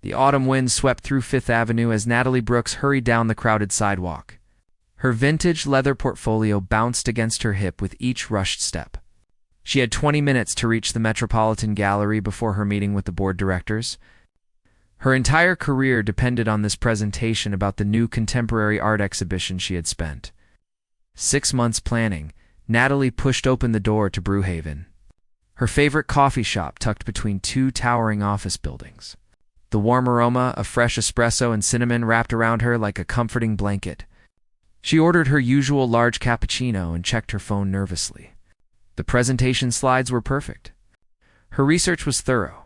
The autumn wind swept through Fifth Avenue as Natalie Brooks hurried down the crowded sidewalk. Her vintage leather portfolio bounced against her hip with each rushed step. She had 20 minutes to reach the Metropolitan Gallery before her meeting with the board directors. Her entire career depended on this presentation about the new contemporary art exhibition she had spent 6 months planning. Natalie pushed open the door to Brewhaven, her favorite coffee shop tucked between two towering office buildings. The warm aroma of fresh espresso and cinnamon wrapped around her like a comforting blanket. She ordered her usual large cappuccino and checked her phone nervously. The presentation slides were perfect. Her research was thorough.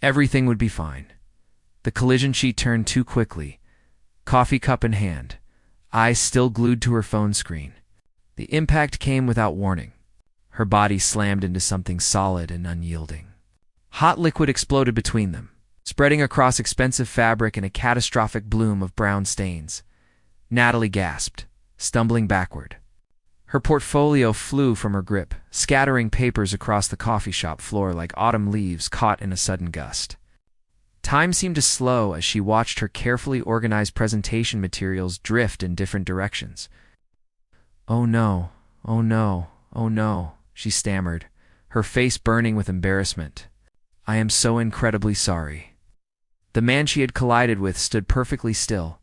Everything would be fine. The collision sheet turned too quickly, coffee cup in hand, eyes still glued to her phone screen. The impact came without warning. Her body slammed into something solid and unyielding. Hot liquid exploded between them, spreading across expensive fabric in a catastrophic bloom of brown stains. Natalie gasped, stumbling backward. Her portfolio flew from her grip, scattering papers across the coffee shop floor like autumn leaves caught in a sudden gust. Time seemed to slow as she watched her carefully organized presentation materials drift in different directions. "Oh no, oh no, oh no," she stammered, her face burning with embarrassment. "I am so incredibly sorry." The man she had collided with stood perfectly still.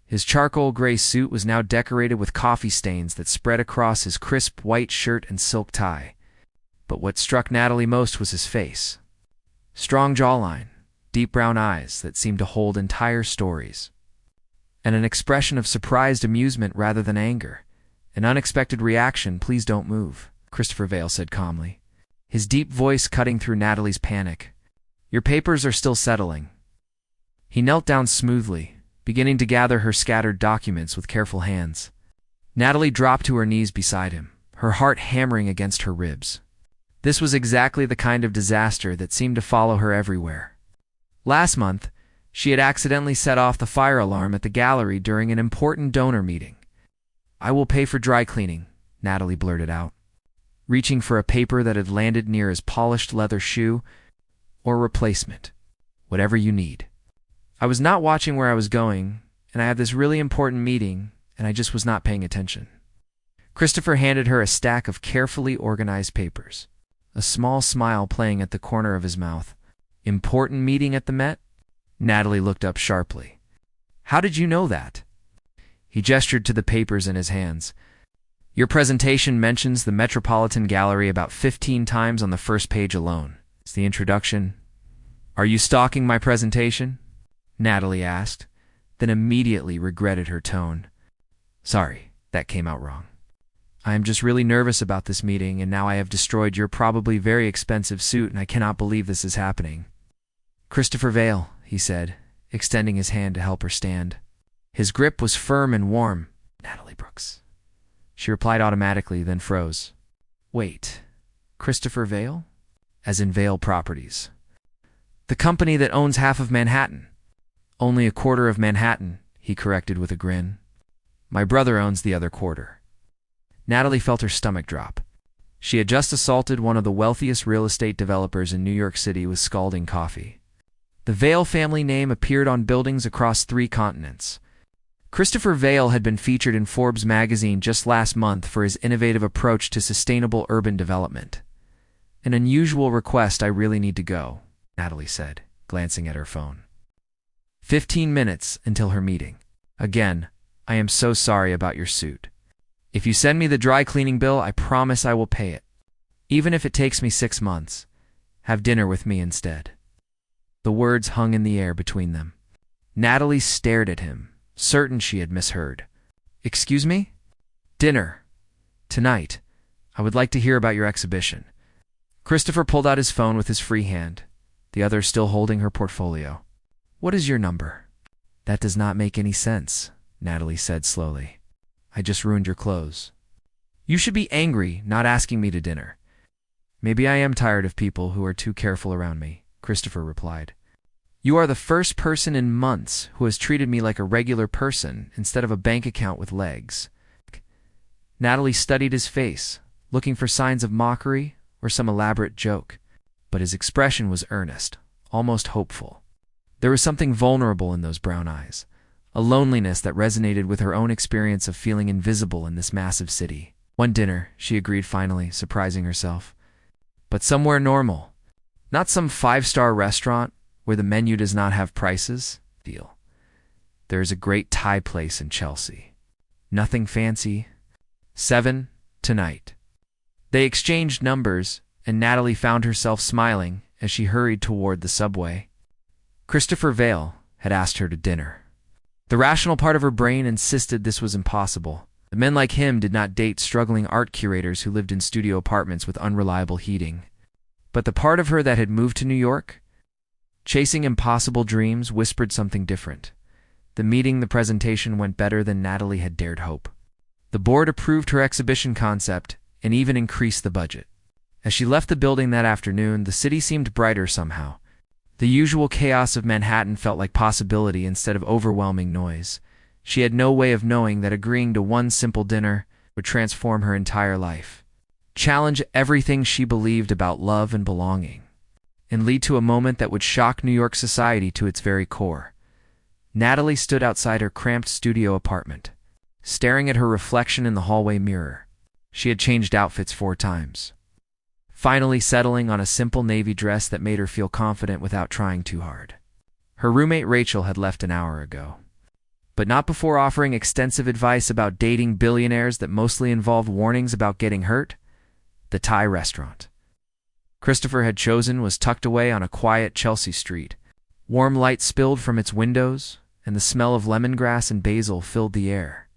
His charcoal gray suit was now decorated with coffee stains that spread across his crisp white shirt and silk tie. But what struck Natalie most was his face. Strong jawline, deep brown eyes that seemed to hold entire stories, and an expression of surprised amusement rather than anger. "An unexpected reaction, please don't move," Christopher Vale said calmly, his deep voice cutting through Natalie's panic. "Your papers are still settling." He knelt down smoothly, beginning to gather her scattered documents with careful hands. Natalie dropped to her knees beside him, her heart hammering against her ribs. This was exactly the kind of disaster that seemed to follow her everywhere. Last month, she had accidentally set off the fire alarm at the gallery during an important donor meeting. "I will pay for dry cleaning," Natalie blurted out, reaching for a paper that had landed near his polished leather shoe. "Or replacement. Whatever you need. I was not watching where I was going, and I have this really important meeting, and I just was not paying attention." Christopher handed her a stack of carefully organized papers, a small smile playing at the corner of his mouth. "Important meeting at the Met?" Natalie looked up sharply. "How did you know that?" He gestured to the papers in his hands. "Your presentation mentions the Metropolitan Gallery about 15 times on the first page alone. It's the introduction." "Are you stalking my presentation?" Natalie asked, then immediately regretted her tone. "Sorry, that came out wrong. I am just really nervous about this meeting, and now I have destroyed your probably very expensive suit, and I cannot believe this is happening." "Christopher Vale," he said, extending his hand to help her stand. His grip was firm and warm. "Natalie Brooks." She replied automatically, then froze. "Wait, Christopher Vale?" "As in Vale Properties. The company that owns half of Manhattan." "Only a quarter of Manhattan," he corrected with a grin. "My brother owns the other quarter." Natalie felt her stomach drop. She had just assaulted one of the wealthiest real estate developers in New York City with scalding coffee. The Vale family name appeared on buildings across 3 continents. Christopher Vale had been featured in Forbes magazine just last month for his innovative approach to sustainable urban development. "An unusual request, I really need to go," Natalie said, glancing at her phone. 15 minutes until her meeting. "Again, I am so sorry about your suit. If you send me the dry cleaning bill, I promise I will pay it. Even if it takes me 6 months. Have dinner with me instead." The words hung in the air between them. Natalie stared at him, certain she had misheard. "Excuse me?" "Dinner. Tonight. I would like to hear about your exhibition." Christopher pulled out his phone with his free hand, the other still holding her portfolio. "What is your number?" "That does not make any sense," Natalie said slowly. "I just ruined your clothes." "You should be angry, not asking me to dinner." "Maybe I am tired of people who are too careful around me," Christopher replied. "You are the first person in months who has treated me like a regular person instead of a bank account with legs." Natalie studied his face, looking for signs of mockery or some elaborate joke, but his expression was earnest, almost hopeful. There was something vulnerable in those brown eyes, a loneliness that resonated with her own experience of feeling invisible in this massive city. One dinner, she agreed finally, surprising herself. But somewhere normal. Not some five-star restaurant where the menu does not have prices. There is a great Thai place in Chelsea. Nothing fancy. 7 tonight. They exchanged numbers, and Natalie found herself smiling as she hurried toward the subway. Christopher Vale had asked her to dinner. The rational part of her brain insisted this was impossible. The men like him did not date struggling art curators who lived in studio apartments with unreliable heating. But the part of her that had moved to New York, chasing impossible dreams, whispered something different. The presentation went better than Natalie had dared hope. The board approved her exhibition concept and even increased the budget. As she left the building that afternoon, the city seemed brighter somehow. The usual chaos of Manhattan felt like possibility instead of overwhelming noise. She had no way of knowing that agreeing to one simple dinner would transform her entire life, challenge everything she believed about love and belonging, and lead to a moment that would shock New York society to its very core. Natalie stood outside her cramped studio apartment, staring at her reflection in the hallway mirror. She had changed outfits 4 times, finally settling on a simple navy dress that made her feel confident without trying too hard. Her roommate Rachel had left an hour ago, but not before offering extensive advice about dating billionaires that mostly involved warnings about getting hurt. The Thai restaurant Christopher had chosen was tucked away on a quiet Chelsea street. Warm light spilled from its windows, and the smell of lemongrass and basil filled the air.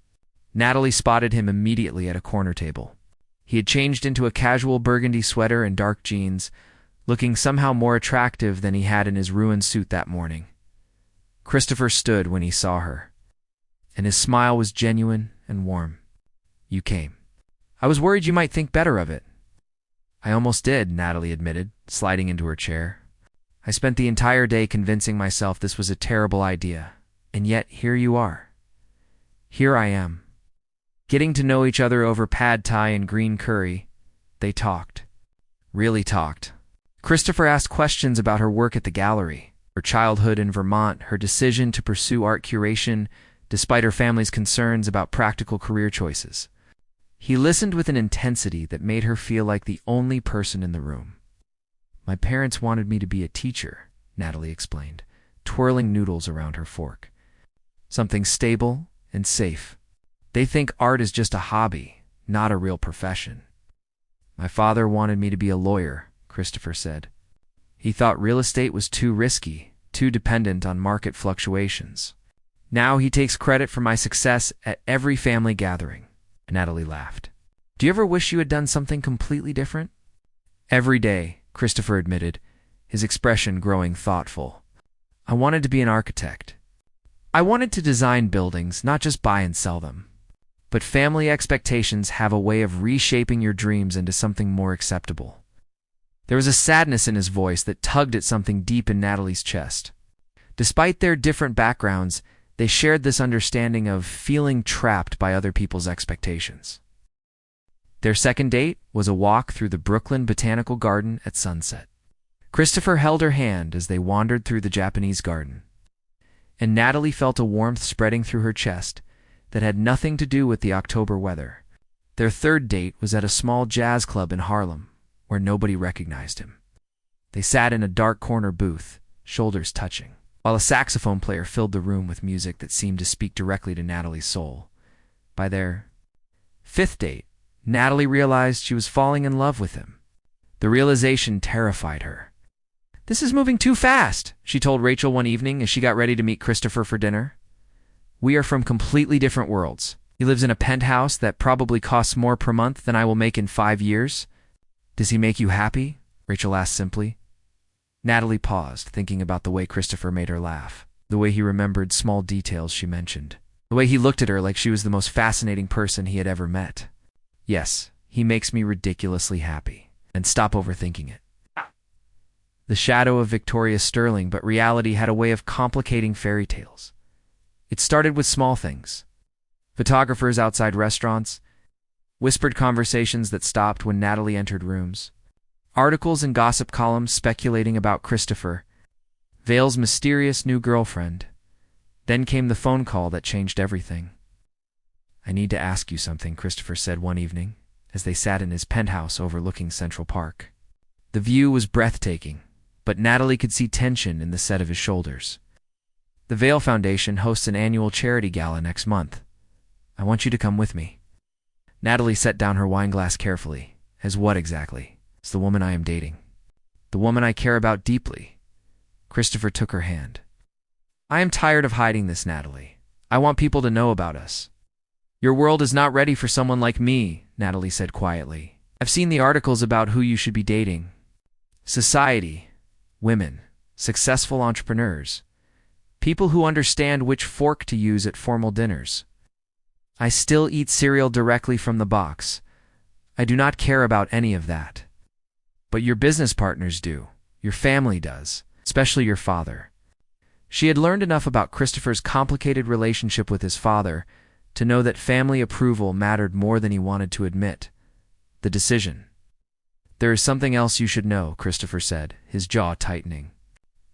Natalie spotted him immediately at a corner table. He had changed into a casual burgundy sweater and dark jeans, looking somehow more attractive than he had in his ruined suit that morning. Christopher stood when he saw her, and his smile was genuine and warm. "You came. I was worried you might think better of it." "I almost did," Natalie admitted, sliding into her chair. "I spent the entire day convincing myself this was a terrible idea, and yet here you are. Here I am." Getting to know each other over pad thai and green curry, they talked. Really talked. Christopher asked questions about her work at the gallery, her childhood in Vermont, her decision to pursue art curation despite her family's concerns about practical career choices. He listened with an intensity that made her feel like the only person in the room. "My parents wanted me to be a teacher," Natalie explained, twirling noodles around her fork. "Something stable and safe. They think art is just a hobby, not a real profession." "My father wanted me to be a lawyer," Christopher said. "He thought real estate was too risky, too dependent on market fluctuations. Now he takes credit for my success at every family gathering." Natalie laughed. "Do you ever wish you had done something completely different?" "Every day," Christopher admitted, his expression growing thoughtful. "I wanted to be an architect. I wanted to design buildings, not just buy and sell them. But family expectations have a way of reshaping your dreams into something more acceptable." There was a sadness in his voice that tugged at something deep in Natalie's chest. Despite their different backgrounds, they shared this understanding of feeling trapped by other people's expectations. Their second date was a walk through the Brooklyn Botanical Garden at sunset. Christopher held her hand as they wandered through the Japanese garden, and Natalie felt a warmth spreading through her chest that had nothing to do with the October weather. Their third date was at a small jazz club in Harlem, where nobody recognized him. They sat in a dark corner booth, shoulders touching, while a saxophone player filled the room with music that seemed to speak directly to Natalie's soul. By their fifth date, Natalie realized she was falling in love with him. The realization terrified her. "This is moving too fast," she told Rachel one evening as she got ready to meet Christopher for dinner. "We are from completely different worlds. He lives in a penthouse that probably costs more per month than I will make in 5 years. Does he make you happy?" Rachel asked simply. Natalie paused, thinking about the way Christopher made her laugh, the way he remembered small details she mentioned, the way he looked at her like she was the most fascinating person he had ever met. "Yes, he makes me ridiculously happy." And stop overthinking it. The shadow of Victoria Sterling, but reality had a way of complicating fairy tales. It started with small things. Photographers outside restaurants, whispered conversations that stopped when Natalie entered rooms, articles and gossip columns speculating about Christopher, Vale's mysterious new girlfriend. Then came the phone call that changed everything. "I need to ask you something," Christopher said one evening, as they sat in his penthouse overlooking Central Park. The view was breathtaking, but Natalie could see tension in the set of his shoulders. "The Vale Foundation hosts an annual charity gala next month. I want you to come with me." Natalie set down her wineglass carefully. "As what exactly?" "It's the woman I am dating. The woman I care about deeply." Christopher took her hand. "I am tired of hiding this, Natalie. I want people to know about us." "Your world is not ready for someone like me," Natalie said quietly. "I've seen the articles about who you should be dating. Society, women, successful entrepreneurs, people who understand which fork to use at formal dinners. I still eat cereal directly from the box. I do not care about any of that. But your business partners do. Your family does, especially your father." She had learned enough about Christopher's complicated relationship with his father to know that family approval mattered more than he wanted to admit. The decision. "There is something else you should know," Christopher said, his jaw tightening.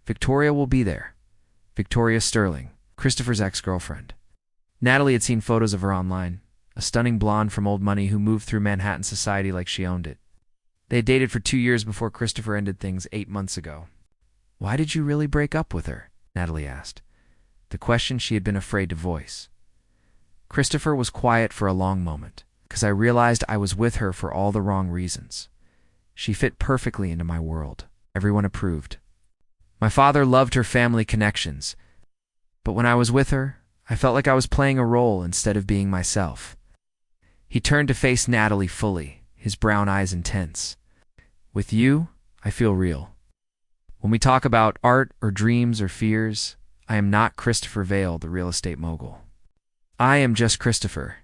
"Victoria will be there. Victoria Sterling, Christopher's ex-girlfriend." Natalie had seen photos of her online, a stunning blonde from old money who moved through Manhattan society like she owned it. They had dated for 2 years before Christopher ended things 8 months ago. "Why did you really break up with her?" Natalie asked, the question she had been afraid to voice. Christopher was quiet for a long moment. "Because I realized I was with her for all the wrong reasons. She fit perfectly into my world. Everyone approved. My father loved her family connections. But when I was with her, I felt like I was playing a role instead of being myself." He turned to face Natalie fully, his brown eyes intense. "With you, I feel real. When we talk about art or dreams or fears, I am not Christopher Vale, the real estate mogul. I am just Christopher.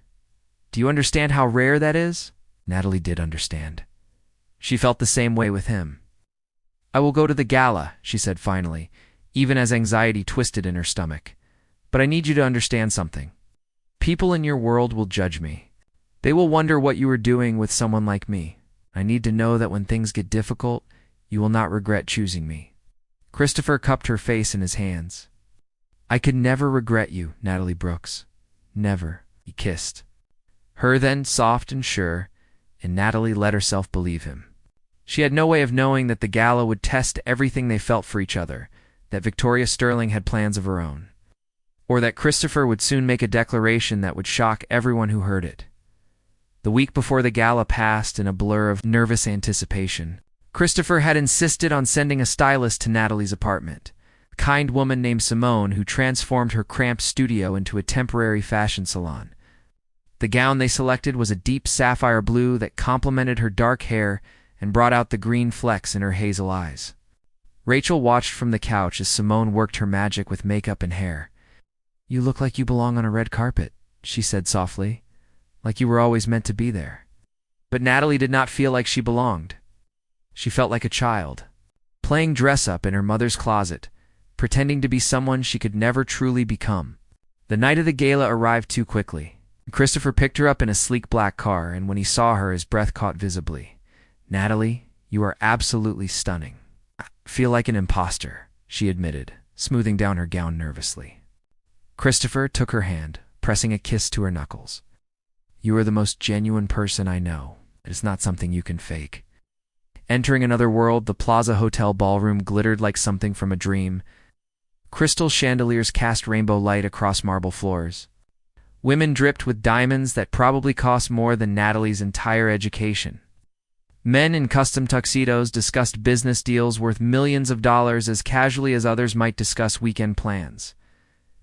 Do you understand how rare that is?" Natalie did understand. She felt the same way with him. "I will go to the gala," she said finally, even as anxiety twisted in her stomach. "But I need you to understand something. People in your world will judge me. They will wonder what you are doing with someone like me. I need to know that when things get difficult, you will not regret choosing me." Christopher cupped her face in his hands. "I could never regret you, Natalie Brooks. Never." He kissed her then, soft and sure, and Natalie let herself believe him. She had no way of knowing that the gala would test everything they felt for each other, that Victoria Sterling had plans of her own, or that Christopher would soon make a declaration that would shock everyone who heard it. The week before the gala passed in a blur of nervous anticipation. Christopher had insisted on sending a stylist to Natalie's apartment, a kind woman named Simone who transformed her cramped studio into a temporary fashion salon. The gown they selected was a deep sapphire blue that complemented her dark hair and brought out the green flecks in her hazel eyes. Rachel watched from the couch as Simone worked her magic with makeup and hair. "You look like you belong on a red carpet," she said softly, "like you were always meant to be there." But Natalie did not feel like she belonged. She felt like a child, playing dress-up in her mother's closet, pretending to be someone she could never truly become. The night of the gala arrived too quickly. Christopher picked her up in a sleek black car, and when he saw her, his breath caught visibly. "Natalie, you are absolutely stunning." "I feel like an imposter," she admitted, smoothing down her gown nervously. Christopher took her hand, pressing a kiss to her knuckles. "You are the most genuine person I know. It is not something you can fake." Entering another world, the Plaza Hotel ballroom glittered like something from a dream. Crystal chandeliers cast rainbow light across marble floors. Women dripped with diamonds that probably cost more than Natalie's entire education. Men in custom tuxedos discussed business deals worth millions of dollars as casually as others might discuss weekend plans.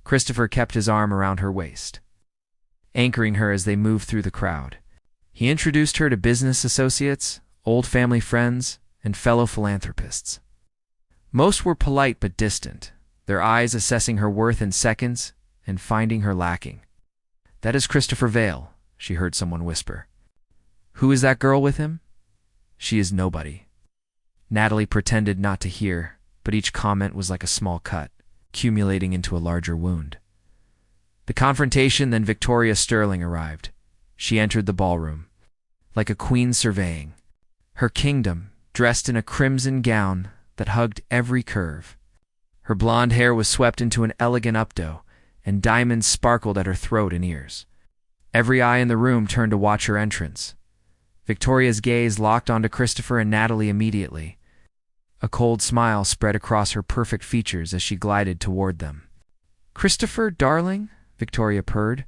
Christopher kept his arm around her waist, anchoring her as they moved through the crowd. He introduced her to business associates, old family friends, and fellow philanthropists. Most were polite but distant, their eyes assessing her worth in seconds and finding her lacking. "That is Christopher Vale," she heard someone whisper. "Who is that girl with him?" "She is nobody." Natalie pretended not to hear, but each comment was like a small cut, accumulating into a larger wound. The Confrontation, then Victoria Sterling, arrived. She entered the ballroom, like a queen surveying her kingdom, dressed in a crimson gown that hugged every curve. Her blonde hair was swept into an elegant updo, and diamonds sparkled at her throat and ears. Every eye in the room turned to watch her entrance. Victoria's gaze locked onto Christopher and Natalie immediately. A cold smile spread across her perfect features as she glided toward them. "Christopher, darling," Victoria purred,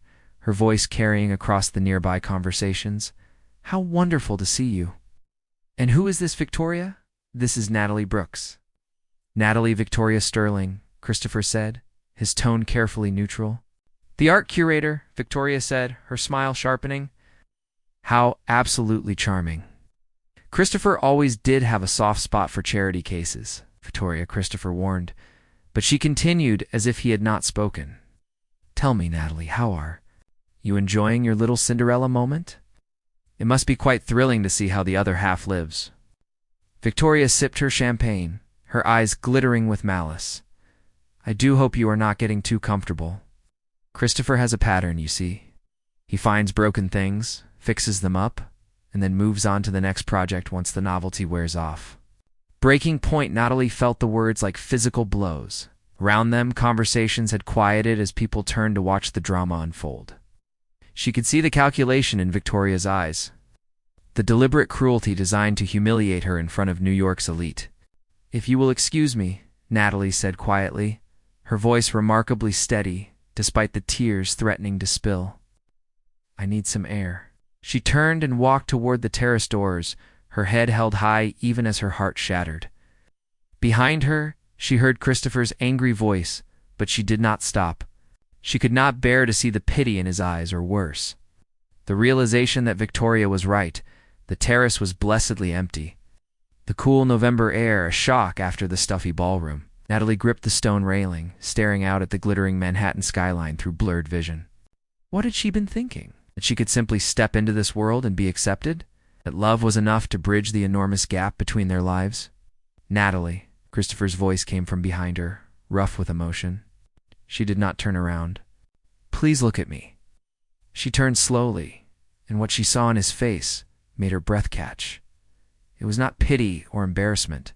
her voice carrying across the nearby conversations. "How wonderful to see you." "And who is this, Victoria?" "This is Natalie Brooks." "Natalie Victoria Sterling," Christopher said, his tone carefully neutral. "The art curator," Victoria said, her smile sharpening. "How absolutely charming." Christopher always did have a soft spot for charity cases, Christopher warned, but she continued as if he had not spoken. "Tell me, Natalie, how are you enjoying your little Cinderella moment? It must be quite thrilling to see how the other half lives." Victoria sipped her champagne, her eyes glittering with malice. "I do hope you are not getting too comfortable. Christopher has a pattern, you see. He finds broken things, fixes them up, and then moves on to the next project once the novelty wears off." Breaking point, Natalie felt the words like physical blows. Around them, conversations had quieted as people turned to watch the drama unfold. She could see the calculation in Victoria's eyes, the deliberate cruelty designed to humiliate her in front of New York's elite. "If you will excuse me," Natalie said quietly, her voice remarkably steady, despite the tears threatening to spill. "I need some air." She turned and walked toward the terrace doors, her head held high even as her heart shattered. Behind her, she heard Christopher's angry voice, but she did not stop. She could not bear to see the pity in his eyes, or worse, the realization that Victoria was right. The terrace was blessedly empty. The cool November air a shock after the stuffy ballroom. Natalie gripped the stone railing, staring out at the glittering Manhattan skyline through blurred vision. What had she been thinking? That she could simply step into this world and be accepted? That love was enough to bridge the enormous gap between their lives? "Natalie," Christopher's voice came from behind her, rough with emotion. She did not turn around. "Please look at me." She turned slowly, and what she saw in his face made her breath catch. It was not pity or embarrassment.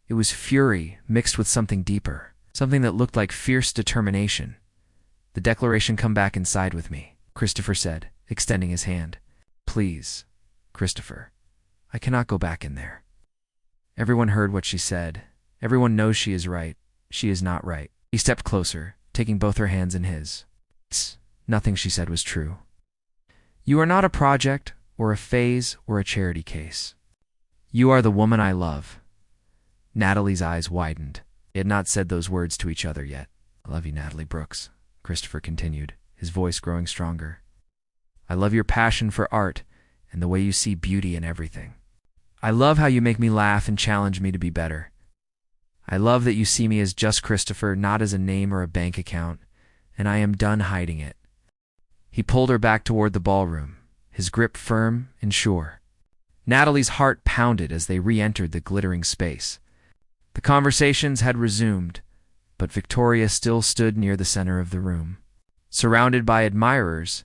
It was fury mixed with something deeper, something that looked like fierce determination. "The declaration, come back inside with me," Christopher said, extending his hand. "Please, Christopher, I cannot go back in there." Everyone heard what she said. Everyone knows she is right. She is not right. He stepped closer, taking both her hands in his. Nothing she said was true. "You are not a project, or a phase, or a charity case. You are the woman I love." Natalie's eyes widened. They had not said those words to each other yet. "I love you, Natalie Brooks," Christopher continued, his voice growing stronger. "I love your passion for art and the way you see beauty in everything. I love how you make me laugh and challenge me to be better. I love that you see me as just Christopher, not as a name or a bank account, and I am done hiding it." He pulled her back toward the ballroom, his grip firm and sure. Natalie's heart pounded as they re-entered the glittering space. The conversations had resumed, but Victoria still stood near the center of the room. Surrounded by admirers,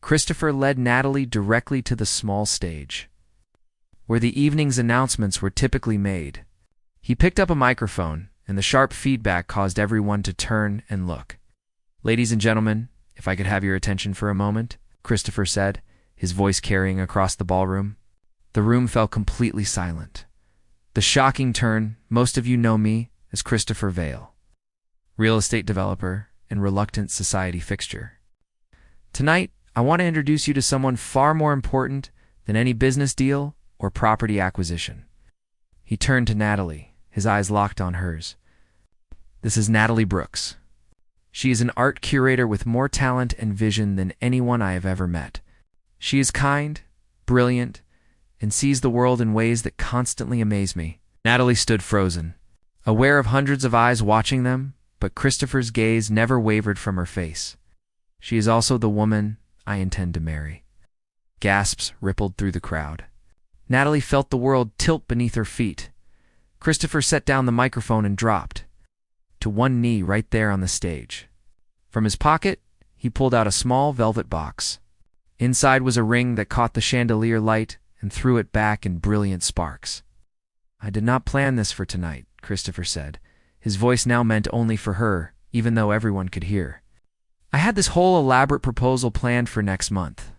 Christopher led Natalie directly to the small stage, where the evening's announcements were typically made. He picked up a microphone, and the sharp feedback caused everyone to turn and look. "Ladies and gentlemen, if I could have your attention for a moment," Christopher said, his voice carrying across the ballroom. The room fell completely silent. The shocking turn, most of you know me as Christopher Vale, real estate developer and reluctant society fixture. Tonight, I want to introduce you to someone far more important than any business deal or property acquisition. He turned to Natalie, his eyes locked on hers. "This is Natalie Brooks. She is an art curator with more talent and vision than anyone I have ever met. She is kind, brilliant, and sees the world in ways that constantly amaze me." Natalie stood frozen, aware of hundreds of eyes watching them, but Christopher's gaze never wavered from her face. "She is also the woman I intend to marry." Gasps rippled through the crowd. Natalie felt the world tilt beneath her feet. Christopher set down the microphone and dropped to one knee right there on the stage. From his pocket, he pulled out a small velvet box. Inside was a ring that caught the chandelier light and threw it back in brilliant sparks. "I did not plan this for tonight," Christopher said, his voice now meant only for her, even though everyone could hear. I had this whole elaborate proposal planned for next month.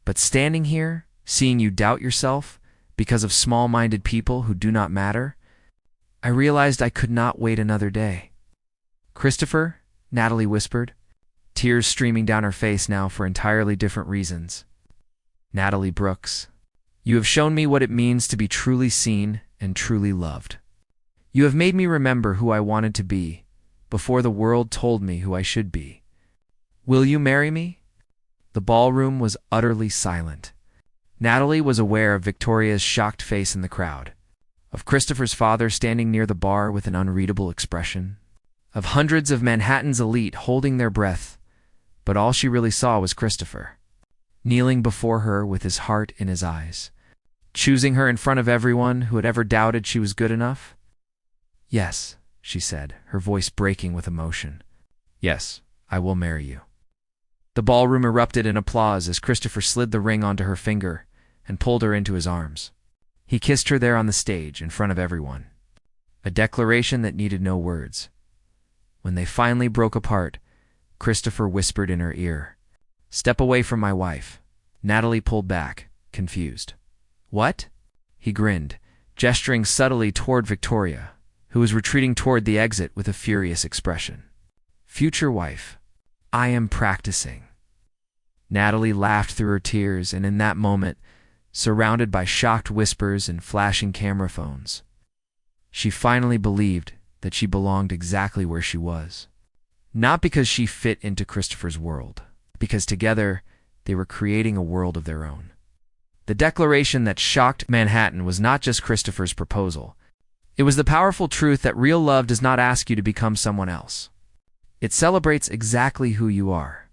But standing here, seeing you doubt yourself because of small-minded people who do not matter, I realized I could not wait another day. Christopher, Natalie whispered, tears streaming down her face now for entirely different reasons. Natalie Brooks, you have shown me what it means to be truly seen and truly loved. You have made me remember who I wanted to be before the world told me who I should be. Will you marry me? The ballroom was utterly silent. Natalie was aware of Victoria's shocked face in the crowd, of Christopher's father standing near the bar with an unreadable expression, of hundreds of Manhattan's elite holding their breath, but all she really saw was Christopher, kneeling before her with his heart in his eyes, choosing her in front of everyone who had ever doubted she was good enough. Yes, she said, her voice breaking with emotion. Yes, I will marry you. The ballroom erupted in applause as Christopher slid the ring onto her finger and pulled her into his arms. He kissed her there on the stage in front of everyone. A declaration that needed no words. When they finally broke apart, Christopher whispered in her ear, "Step away from my wife." Natalie pulled back, confused. What? He grinned, gesturing subtly toward Victoria, who was retreating toward the exit with a furious expression. Future wife, I am practicing. Natalie laughed through her tears, and in that moment, surrounded by shocked whispers and flashing camera phones, she finally believed that she belonged exactly where she was. Not because she fit into Christopher's world, because together they were creating a world of their own. The declaration that shocked Manhattan was not just Christopher's proposal. It was the powerful truth that real love does not ask you to become someone else. It celebrates exactly who you are.